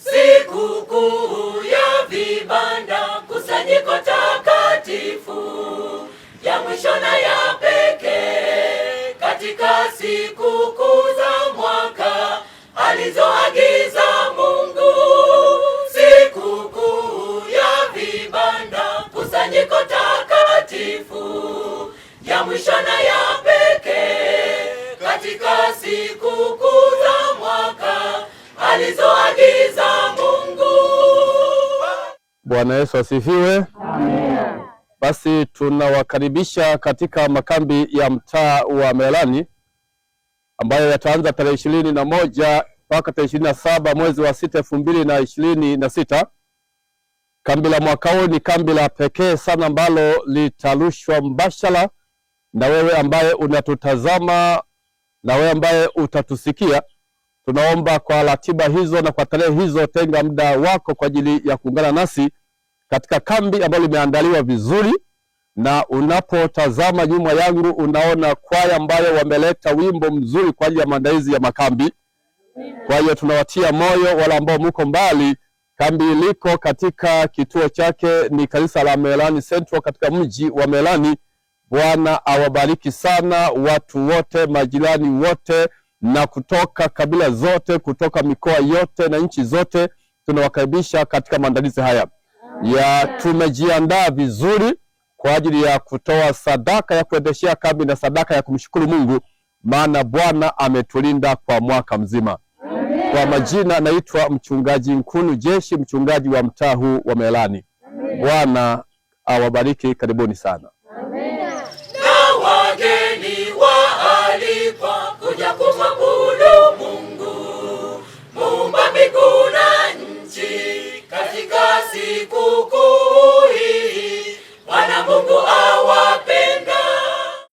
Sikukuu ya vibanda, kusanyiko takatifu ya mwisho na ya pekee katika sikukuu za mwaka alizoagiza Mungu. Sikukuu ya vibanda, kusanyiko takatifu ya mwisho na ya pekee katika sikukuu za mwaka alizoagiza Mungu. Bwana Yesu asifiwe. Amen. Basi tunawakaribisha katika makambi ya mtaa wa Melani ambayo yataanza tarehe 21 mpaka tarehe 27 mwezi wa 6 2026. Kambi la mwaka huu ni kambi la pekee sana ambalo litarushwa mbashara na wewe ambaye unatutazama na wewe ambaye utatusikia. Tunaomba kwa ratiba hizo na kwa tarehe hizo, tenga muda wako kwa ajili ya kuungana nasi katika kambi ambalo limeandaliwa vizuri. Na unapotazama nyuma yangu unaona kwaya ambayo wameleta wimbo mzuri kwa ajili ya maandalizi ya makambi. Kwa hiyo tunawatia moyo wale ambao mko mbali. Kambi liko katika kituo chake ni kanisa la Melani Central katika mji wa Melani. Bwana awabariki sana watu wote, majirani wote, na kutoka kabila zote, kutoka mikoa yote na nchi zote. Tunawakaribisha katika maandalizi haya ya tumejiandaa vizuri kwa ajili ya kutoa sadaka ya kuendeshea kambi na sadaka ya kumshukuru Mungu, maana Bwana ametulinda kwa mwaka mzima. Amen. Kwa majina naitwa mchungaji Nkunu Jeshi, mchungaji wa mtaa huu wa Melani. Bwana awabariki, karibuni sana. Amen. Na wageni waalikwa kuja kumwabudu Mungu muumba mbingu na nchi katika sikukuu